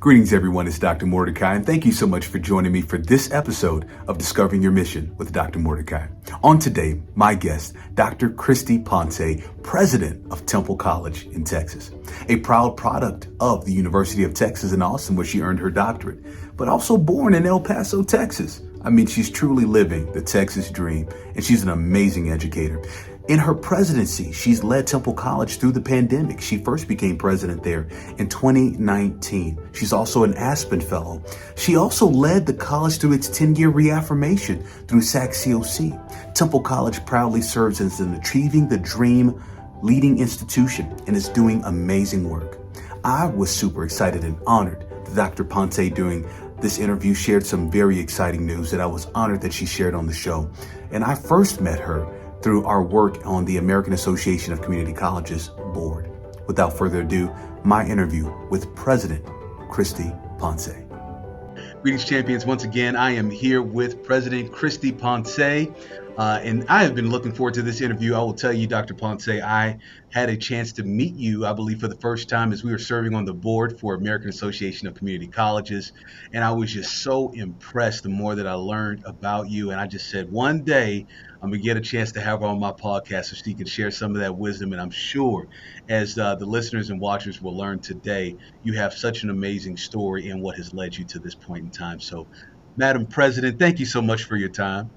Greetings, everyone. It's Dr. Mordecai, and thank you so much for joining me for this episode of Discovering Your Mission with Dr. Mordecai. On today, my guest, Dr. Christy Ponce, president of Temple College in Texas, a proud product of the University of Texas in Austin, where she earned her doctorate, but also born in El Paso, Texas. I mean, she's truly living the Texas dream, and she's an amazing educator. In her presidency, she's led Temple College through the pandemic. She first became president there in 2019. She's also an Aspen Fellow. She also led the college through its 10-year reaffirmation through SAC-COC. Temple College proudly serves as an Achieving the Dream leading institution and is doing amazing work. I was super excited and honored that Dr. Ponce during this interview shared some very exciting news that I was honored that she shared on the show. And I first met her through our work on the American Association of Community Colleges board. Without further ado, my interview with President Christy Ponce. Greetings, champions. Once again, I am here with President Christy Ponce, and I have been looking forward to this interview. I will tell you, Dr. Ponce, I had a chance to meet you, I believe, for the first time as we were serving on the board for American Association of Community Colleges, and I was just so impressed the more that I learned about you, and I just said, one day, I'm going to get a chance to have her on my podcast so she can share some of that wisdom. And I'm sure as the listeners and watchers will learn today, you have such an amazing story and what has led you to this point in time. So, Madam President, thank you so much for your time.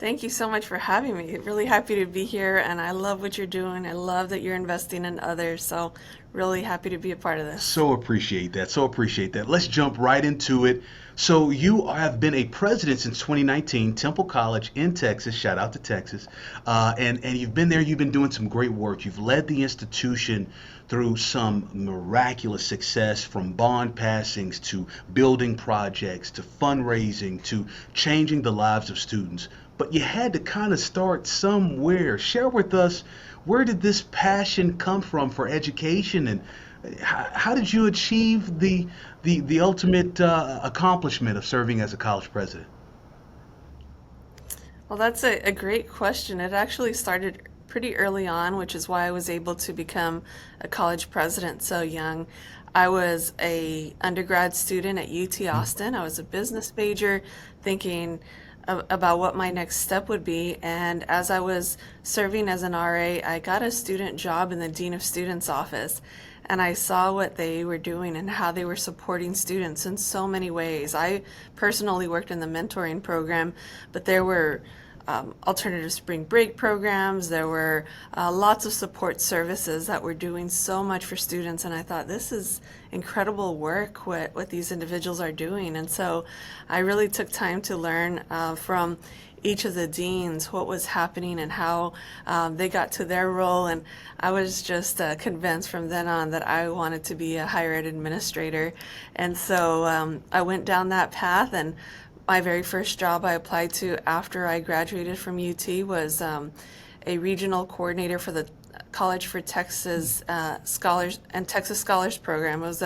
Thank you so much for having me. Really happy to be here, and I love what you're doing. I love that you're investing in others. So really happy to be a part of this. So appreciate that. So appreciate that. Let's jump right into it. So you have been a president since 2019, Temple College in Texas. Shout out to Texas. And you've been there. You've been doing some great work. You've led the institution through some miraculous success, from bond passings to building projects to fundraising to changing the lives of students. But you had to kind of start somewhere. Share with us, where did this passion come from for education, and how did you achieve the ultimate accomplishment of serving as a college president? Well, that's a great question. It actually started pretty early on, which is why I was able to become a college president so young. I was a undergrad student at UT Austin. I was a business major, thinking about what my next step would be, and as I was serving as an RA, I got a student job in the Dean of Students office, and I saw what they were doing and how they were supporting students in so many ways. I personally worked in the mentoring program, but there were alternative spring break programs. There were lots of support services that were doing so much for students, and I thought, this is incredible work what these individuals are doing. And so I really took time to learn from each of the deans what was happening and how they got to their role, and I was just convinced from then on that I wanted to be a higher ed administrator. And so I went down that path, and my very first job I applied to after I graduated from UT was a regional coordinator for the College for Texas Scholars and Texas Scholars Program. It was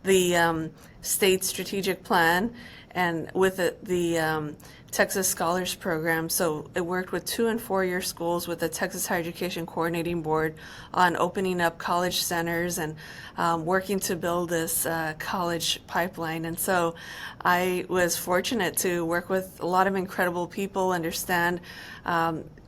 the state strategic plan, and with it, the Texas Scholars Program. So it worked with 2- and 4-year schools with the Texas Higher Education Coordinating Board on opening up college centers and working to build this college pipeline. And so I was fortunate to work with a lot of incredible people, understand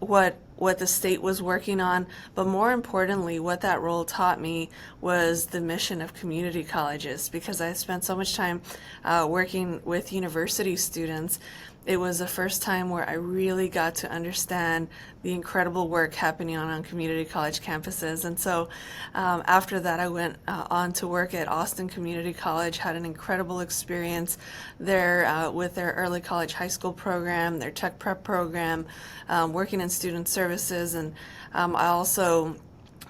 what the state was working on, but more importantly, what that role taught me was the mission of community colleges, because I spent so much time working with university students. It was the first time where I really got to understand the incredible work happening on community college campuses. And so after that, I went on to work at Austin Community College, had an incredible experience there with their early college high school program, their tech prep program, working in student services. And I also,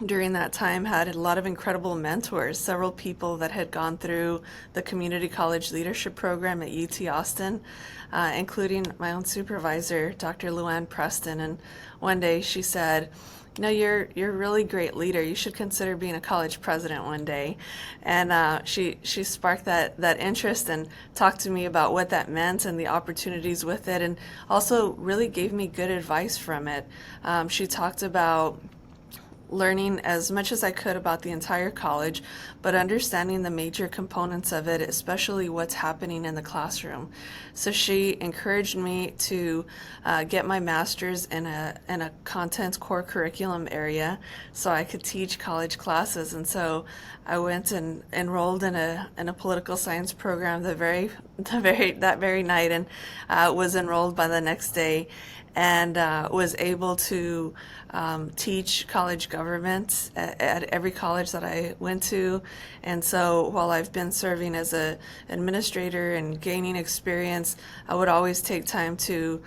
during that time, had a lot of incredible mentors, several people that had gone through the community college leadership program at UT Austin, including my own supervisor, Dr. Luann Preston. And one day she said, you're a really great leader. You should consider being a college president one day. And she sparked that interest and talked to me about what that meant and the opportunities with it, and also really gave me good advice from it. She talked about learning as much as I could about the entire college, but understanding the major components of it, especially what's happening in the classroom. So she encouraged me to get my master's in a content core curriculum area so I could teach college classes. And so I went and enrolled in a political science program that very night, and was enrolled by the next day, and was able to teach college government at every college that I went to. And so while I've been serving as an administrator and gaining experience, I would always take time to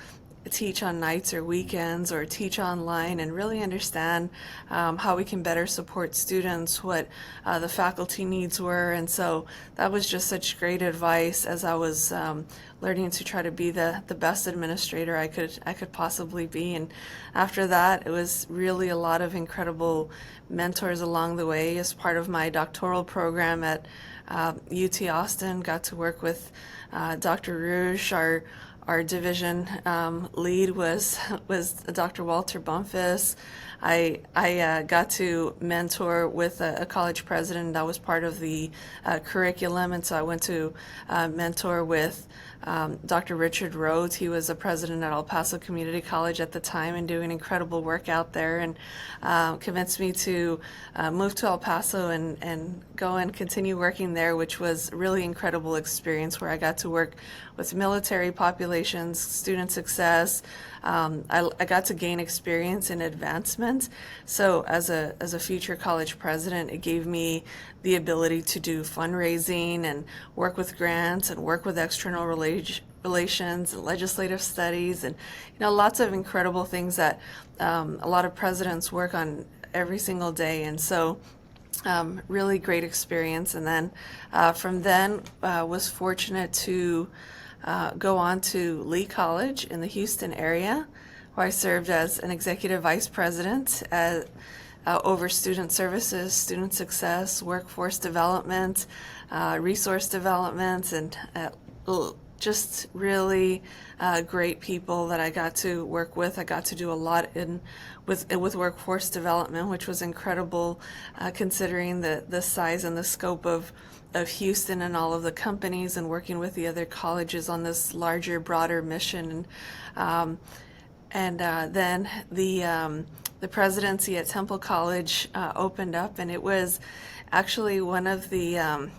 teach on nights or weekends or teach online and really understand how we can better support students, what the faculty needs were. And so that was just such great advice as I was learning to try to be the best administrator I could possibly be. And after that, it was really a lot of incredible mentors along the way. As part of my doctoral program at UT Austin, got to work with Dr. Rouge. Our division lead was Dr. Walter Bumphus. I got to mentor with a college president that was part of the curriculum, and so I went to mentor with Dr. Richard Rhodes. He was a president at El Paso Community College at the time and doing incredible work out there, and convinced me to move to El Paso and go and continue working there, which was a really incredible experience where I got to work with military populations, student success. I got to gain experience in advancement. So as a future college president, it gave me the ability to do fundraising and work with grants and work with external relations and legislative studies, and lots of incredible things that a lot of presidents work on every single day. And so really great experience. And then from then was fortunate to go on to Lee College in the Houston area, where I served as an executive vice president over student services, student success, workforce development, resource development, and just really great people that I got to work with. I got to do a lot with workforce development, which was incredible considering the size and the scope of Houston and all of the companies, and working with the other colleges on this larger, broader mission. And then the presidency at Temple College opened up, and it was actually one of the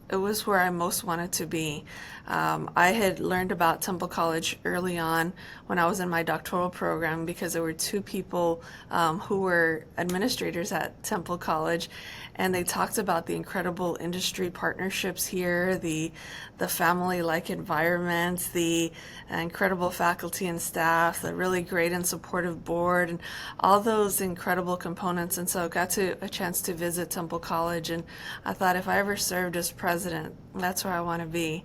it was where I most wanted to be. I had learned about Temple College early on when I was in my doctoral program, because there were two people who were administrators at Temple College, and they talked about the incredible industry partnerships here, the family-like environment, the incredible faculty and staff, the really great and supportive board, and all those incredible components. And so I got a chance to visit Temple College, and I thought, if I ever served as president, that's where I want to be.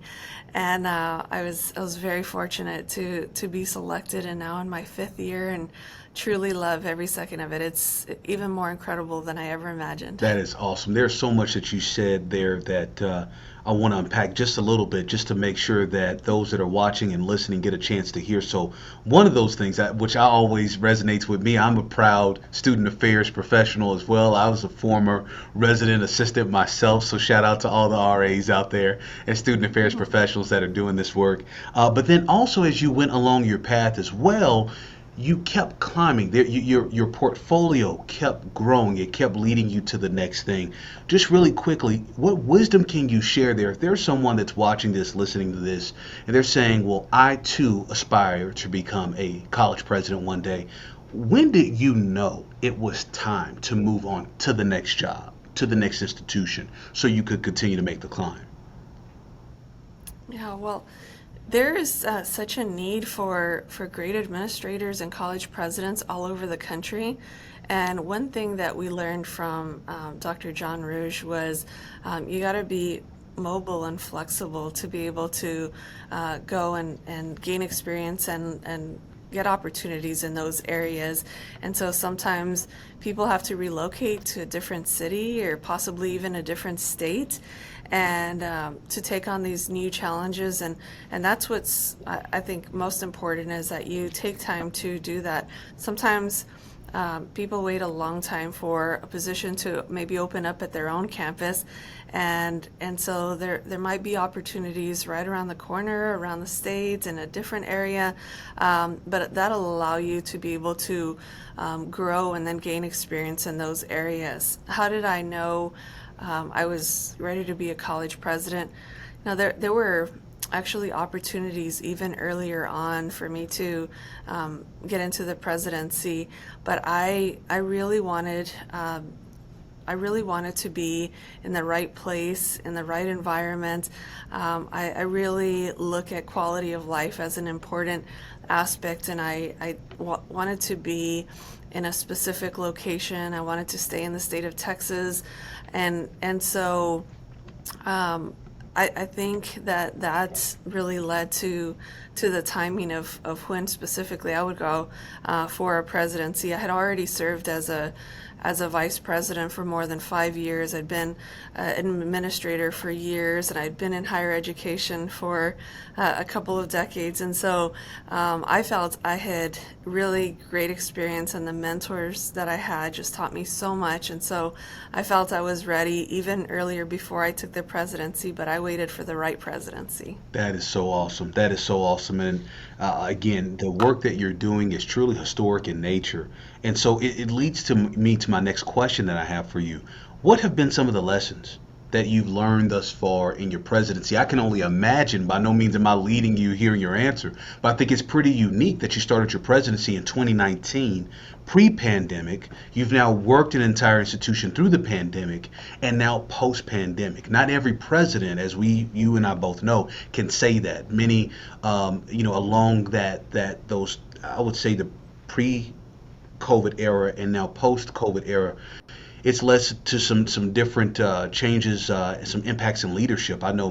And I was very fortunate to be selected, and now in my 5th year, and truly love every second of it. It's even more incredible than I ever imagined. That is awesome. There's so much that you said there that I want to unpack just a little bit, just to make sure that those that are watching and listening get a chance to hear. So one of those things which I always resonates with me, I'm a proud student affairs professional as well. I was a former resident assistant myself, so shout out to all the RAs out there and student affairs professionals that are doing this work. But then also, as you went along your path as well, you kept climbing. Your portfolio kept growing. It kept leading you to the next thing. Just really quickly, what wisdom can you share there? If there's someone that's watching this, listening to this, and they're saying, well, I too aspire to become a college president one day. When did you know it was time to move on to the next job, to the next institution, so you could continue to make the climb? Yeah, well, there is such a need for great administrators and college presidents all over the country. And one thing that we learned from Dr. John Rouge was you got to be mobile and flexible to be able to go and gain experience and get opportunities in those areas. And so sometimes people have to relocate to a different city or possibly even a different state, and to take on these new challenges. And that's what's, I think, most important, is that you take time to do that. Sometimes people wait a long time for a position to maybe open up at their own campus, and so there might be opportunities right around the corner, around the state, in a different area, but that'll allow you to be able to grow and then gain experience in those areas. How did I know I was ready to be a college president? Now, there were actually opportunities even earlier on for me to get into the presidency, but I really wanted to be in the right place, in the right environment. I really look at quality of life as an important aspect, and I wanted to be in a specific location. I wanted to stay in the state of Texas, and so I think that really led to the timing of when specifically I would go for a presidency. I had already served as a vice president for more than 5 years. I'd been an administrator for years, and I'd been in higher education for a couple of decades. And so I felt I had really great experience, and the mentors that I had just taught me so much. And so I felt I was ready even earlier before I took the presidency, but I waited for the right presidency. That is so awesome. That is so awesome. And again, the work that you're doing is truly historic in nature. And so it leads to me to my next question that I have for you. What have been some of the lessons that you've learned thus far in your presidency? I can only imagine, by no means am I leading you here in your answer, but I think it's pretty unique that you started your presidency in 2019, pre-pandemic. You've now worked an entire institution through the pandemic, and now post-pandemic. Not every president, as you and I both know, can say that. Many, along those, I would say the pre-COVID era and now post-COVID era, it's led to some different changes, some impacts in leadership. I know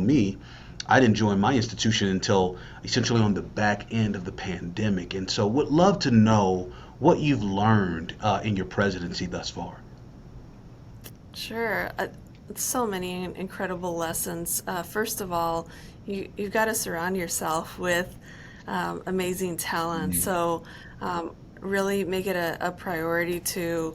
I didn't join my institution until essentially on the back end of the pandemic. And so would love to know what you've learned in your presidency thus far. Sure. So many incredible lessons. First of all, you've got to surround yourself with amazing talent. So really make it a priority to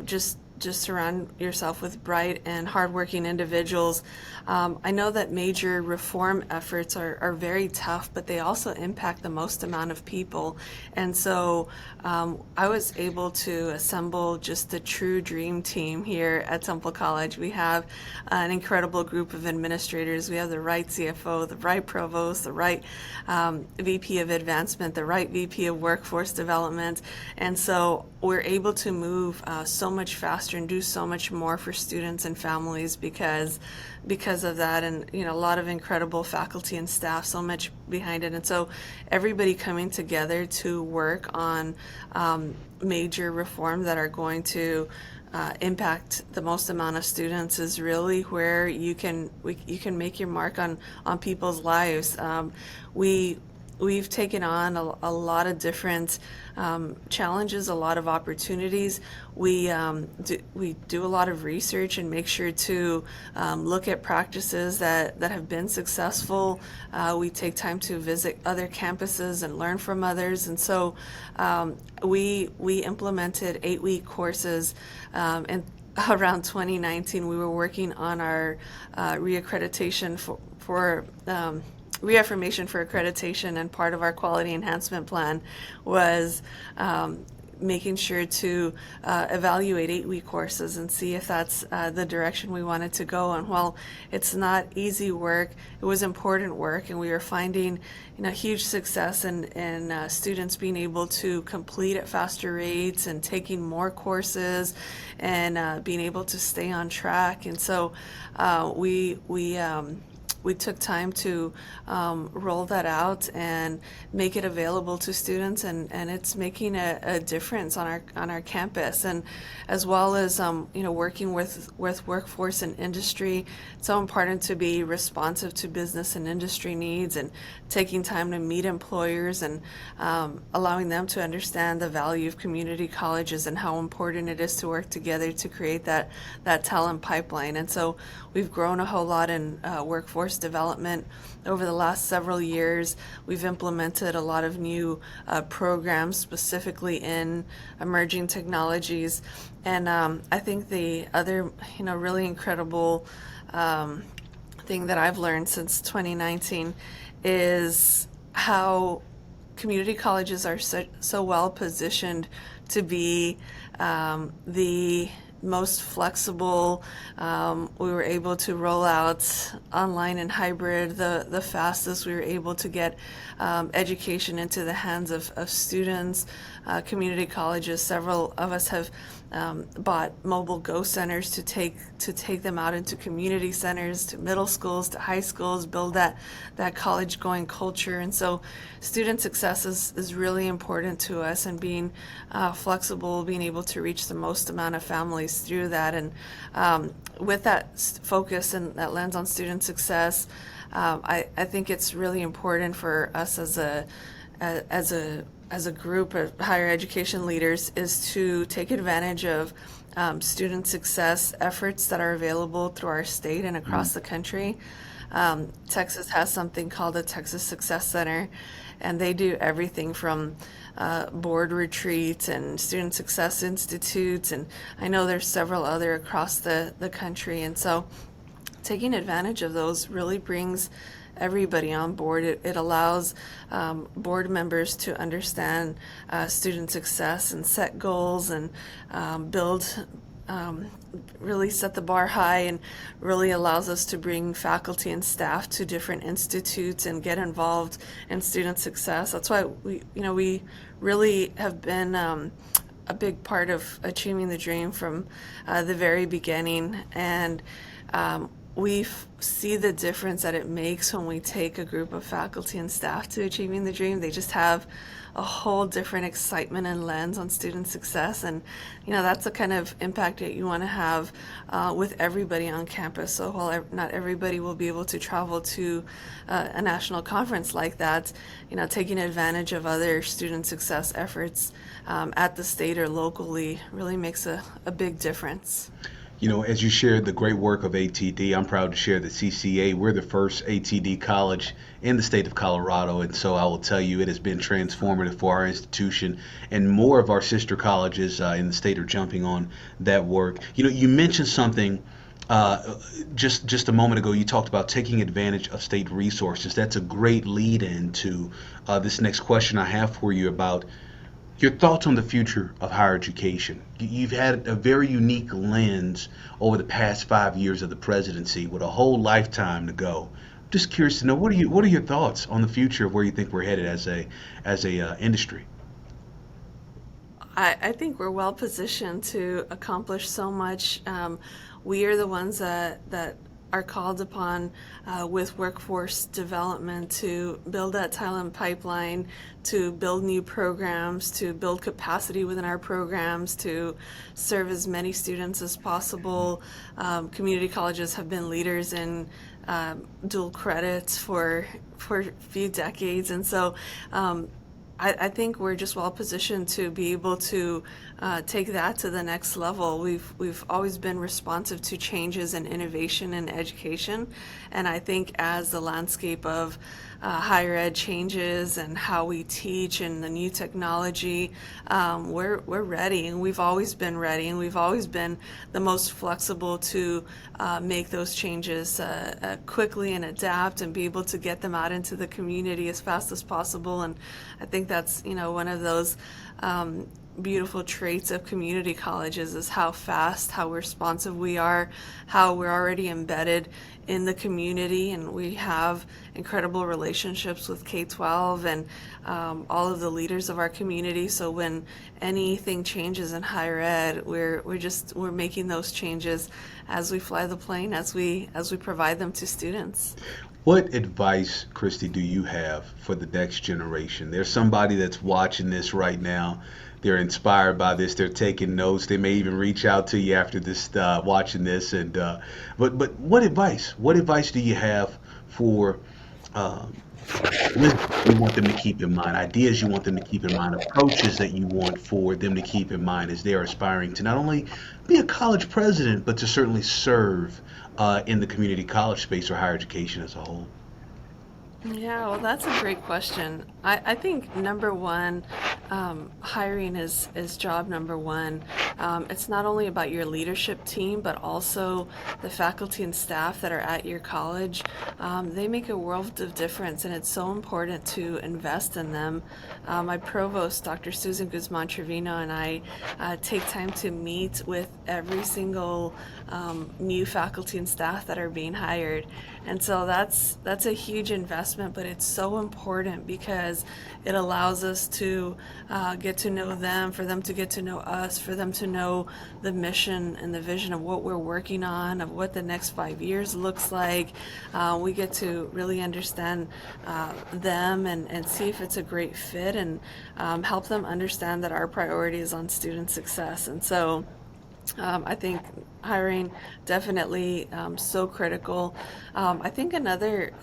just surround yourself with bright and hardworking individuals. I know that major reform efforts are very tough, but they also impact the most amount of people. And so I was able to assemble just the true dream team here at Temple College. We have an incredible group of administrators. We have the right CFO, the right provost, the right VP of advancement, the right VP of workforce development. And so we're able to move so much faster and do so much more for students and families because of that, and a lot of incredible faculty and staff, so much behind it. And so everybody coming together to work on major reform that are going to impact the most amount of students is really where you can make your mark on people's lives. We've taken on a lot of different challenges, a lot of opportunities. We do a lot of research and make sure to look at practices that have been successful. We take time to visit other campuses and learn from others. And so we implemented 8-week courses, and around 2019 we were working on our reaccreditation for reaffirmation for accreditation, and part of our quality enhancement plan was making sure to evaluate 8-week courses and see if that's the direction we wanted to go. And while it's not easy work, it was important work, and we were finding huge success in students being able to complete at faster rates and taking more courses and being able to stay on track. And so we took time to roll that out and make it available to students, and it's making a difference on our campus. And as well as working with workforce and industry, it's so important to be responsive to business and industry needs, and taking time to meet employers and allowing them to understand the value of community colleges and how important it is to work together to create that talent pipeline. And so we've grown a whole lot in workforce workforce development over the last several years. We've implemented a lot of new programs specifically in emerging technologies. And I think the other, really incredible thing that I've learned since 2019 is how community colleges are so well positioned to be the most flexible. We were able to roll out online and hybrid the fastest. We were able to get education into the hands of students. Community colleges, several of us have bought mobile Go centers to take them out into community centers, to middle schools, to high schools, build that college going culture. And so student success is really important to us, and being flexible, being able to reach the most amount of families through that. And with that focus and that lens on student success, I think it's really important for us as a group of higher education leaders is to take advantage of student success efforts that are available through our state and across the country. Texas has something called the Texas Success Center, and they do everything from board retreats and student success institutes, and I know there's several other across the country. And so taking advantage of those really brings everybody on board. It allows board members to understand student success and set goals and build, really set the bar high, and really allows us to bring faculty and staff to different institutes and get involved in student success. That's why we really have been a big part of achieving the dream from the very beginning. And we see the difference that it makes when we take a group of faculty and staff to achieving the dream. They just have a whole different excitement and lens on student success, and that's the kind of impact that you want to have with everybody on campus. So while not everybody will be able to travel to a national conference like that, taking advantage of other student success efforts at the state or locally really makes a big difference. As you shared the great work of ATD, I'm proud to share that CCA, we're the first ATD college in the state of Colorado, and so I will tell you it has been transformative for our institution, and more of our sister colleges in the state are jumping on that work. You mentioned something just a moment ago. You talked about taking advantage of state resources. That's a great lead into this next question I have for you about your thoughts on the future of higher education. You've had a very unique lens over the past 5 years of the presidency with a whole lifetime to go. I'm just curious to know, what are your thoughts on the future of where you think we're headed as a industry? I think we're well positioned to accomplish so much. We are the ones that are called upon with workforce development to build that talent pipeline, to build new programs, to build capacity within our programs, to serve as many students as possible. Community colleges have been leaders in dual credits for a few decades, and so I think we're just well positioned to be able to take that to the next level. We've always been responsive to changes and innovation in education, and I think as the landscape of higher ed changes and how we teach and the new technology, we're ready, and we've always been ready, and we've always been the most flexible to make those changes quickly and adapt and be able to get them out into the community as fast as possible. And I think that's one of those beautiful traits of community colleges is how fast, how responsive we are, how we're already embedded in the community, and we have incredible relationships with K-12 and all of the leaders of our community. So when anything changes in higher ed, we're making those changes as we fly the plane, as we provide them to students. What advice, Christy, do you have for the next generation? There's somebody that's watching this right now. They're inspired by this. They're taking notes. They may even reach out to you after this, watching this. And but what advice? What advice do you have for um, wisdom you want them to keep in mind, ideas you want them to keep in mind, approaches that you want for them to keep in mind as they are aspiring to not only be a college president, but to certainly serve in the community college space or higher education as a whole? Yeah, well, that's a great question. I think number one, hiring is job number one. It's not only about your leadership team, but also the faculty and staff that are at your college. They make a world of difference, and it's so important to invest in them. My provost, Dr. Susan Guzman Trevino, and I take time to meet with every single new faculty and staff that are being hired. And so that's a huge investment, but it's so important because it allows us to get to know them, for them to get to know us, for them to know the mission and the vision of what we're working on, of what the next 5 years looks like. We get to really understand them and see if it's a great fit, and help them understand that our priority is on student success. And so I think hiring definitely so critical. I think another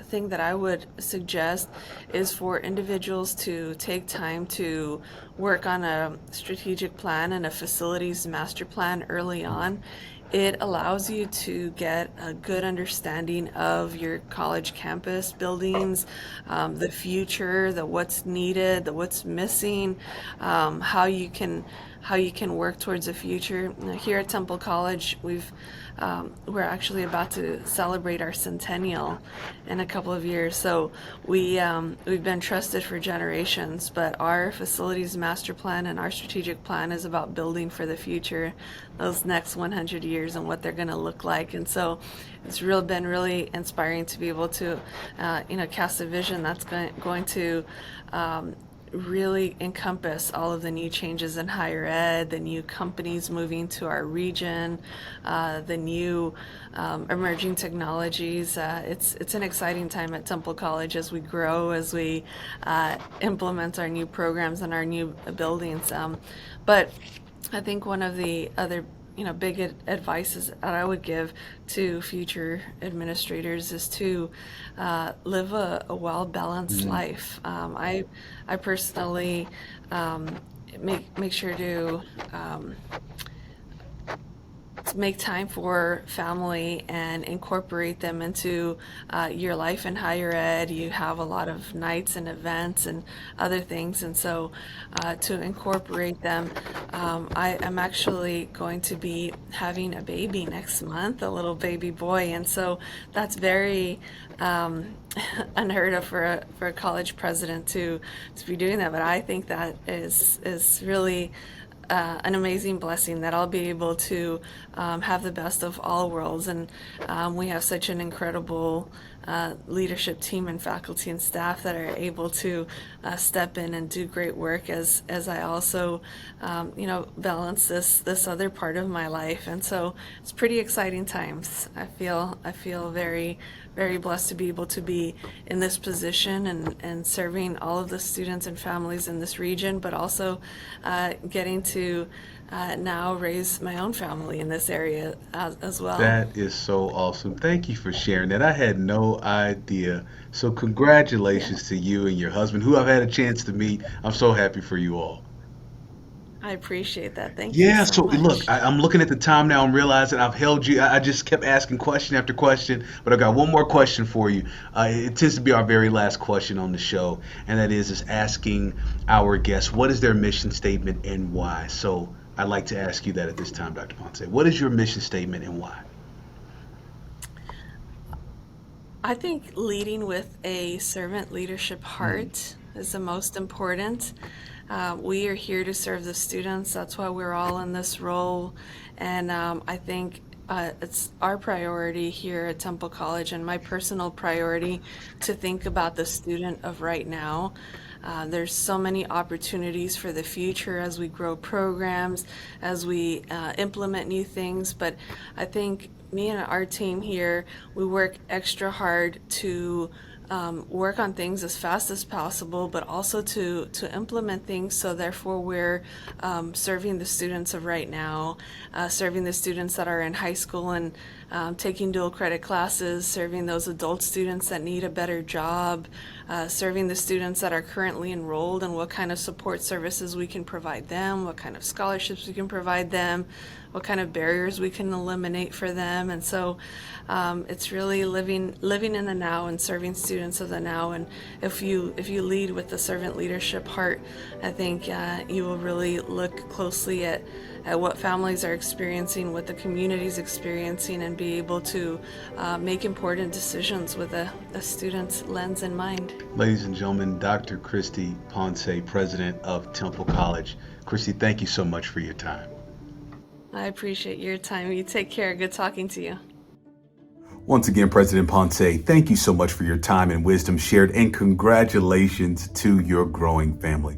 thing that I would suggest is for individuals to take time to work on a strategic plan and a facilities master plan early on. It allows you to get a good understanding of your college campus buildings, the future, the what's needed, the what's missing, how you can work towards a future. Here at Temple College, we're actually about to celebrate our centennial in a couple of years. So we've been trusted for generations, but our facilities master plan and our strategic plan is about building for the future, those next 100 years and what they're going to look like. And so it's been really inspiring to be able to, cast a vision that's going to really encompass all of the new changes in higher ed, the new companies moving to our region, the new emerging technologies. It's an exciting time at Temple College as we grow, as we implement our new programs and our new buildings. But I think one of the other big advices that I would give to future administrators is to live a well-balanced life. I personally make sure to make time for family and incorporate them into your life in higher ed. You have a lot of nights and events and other things, and so to incorporate them, I am actually going to be having a baby next month, a little baby boy, and so that's very unheard of for a college president to be doing that. But I think that is really an amazing blessing that I'll be able to have the best of all worlds. And we have such an incredible leadership team and faculty and staff that are able to step in and do great work as I also, balance this other part of my life. And so it's pretty exciting times. I feel very, very blessed to be able to be in this position and serving all of the students and families in this region, but also getting to now raise my own family in this area as well. That is so awesome. Thank you for sharing that. I had no idea. So, Yeah, congratulations to you and your husband, who I've had a chance to meet. I'm so happy for you all. I appreciate that. Thank you Yeah, so so look, much. I'm looking at the time now. I'm realizing I've held you. I just kept asking question after question, but I got one more question for you. It tends to be our very last question on the show, and that is asking our guests what is their mission statement and why. So I'd like to ask you that at this time, Dr. Ponce. What is your mission statement and why? I think leading with a servant leadership Mm, heart is the most important. We are here to serve the students. That's why we're all in this role. And I think it's our priority here at Temple College and my personal priority to think about the student of right now. There's so many opportunities for the future as we grow programs, as we implement new things. But I think me and our team here, we work extra hard to work on things as fast as possible, but also to implement things. So therefore, we're serving the students of right now, serving the students that are in high school and taking dual credit classes, serving those adult students that need a better job, serving the students that are currently enrolled, and what kind of support services we can provide them, what kind of scholarships we can provide them, what kind of barriers we can eliminate for them. And so it's really living in the now and serving students of the now. And if you lead with the servant leadership heart, I think you will really look closely at what families are experiencing, what the community is experiencing, and be able to make important decisions with a student's lens in mind. Ladies and gentlemen, Dr. Christy Ponce, president of Temple College. Christy, thank you so much for your time. I appreciate your time. You take care. Good talking to you. Once again, President Ponce, thank you so much for your time and wisdom shared, and congratulations to your growing family.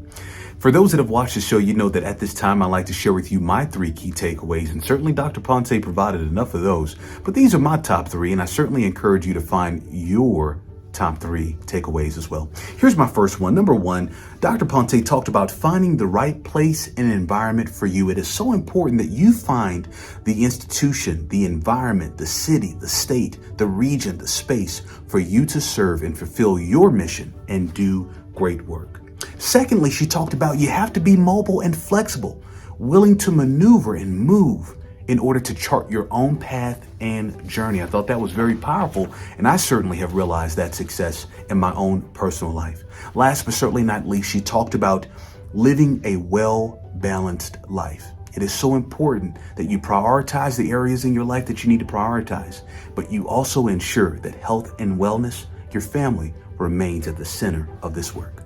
For those that have watched the show, you know that at this time I like to share with you my 3 key takeaways, and certainly Dr. Ponce provided enough of those, but these are my top 3, and I certainly encourage you to find your top 3 takeaways as well. Here's my first one. Number 1, Dr. Ponce talked about finding the right place and environment for you. It is so important that you find the institution, the environment, the city, the state, the region, the space for you to serve and fulfill your mission and do great work. Secondly, she talked about you have to be mobile and flexible, willing to maneuver and move in order to chart your own path and journey. I thought that was very powerful, and I certainly have realized that success in my own personal life. Last but certainly not least, she talked about living a well-balanced life. It is so important that you prioritize the areas in your life that you need to prioritize, but you also ensure that health and wellness, your family, remains at the center of this work.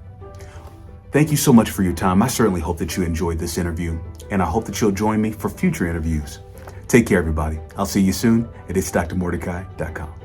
Thank you so much for your time. I certainly hope that you enjoyed this interview, and I hope that you'll join me for future interviews. Take care, everybody. I'll see you soon at itsdrmordecai.com.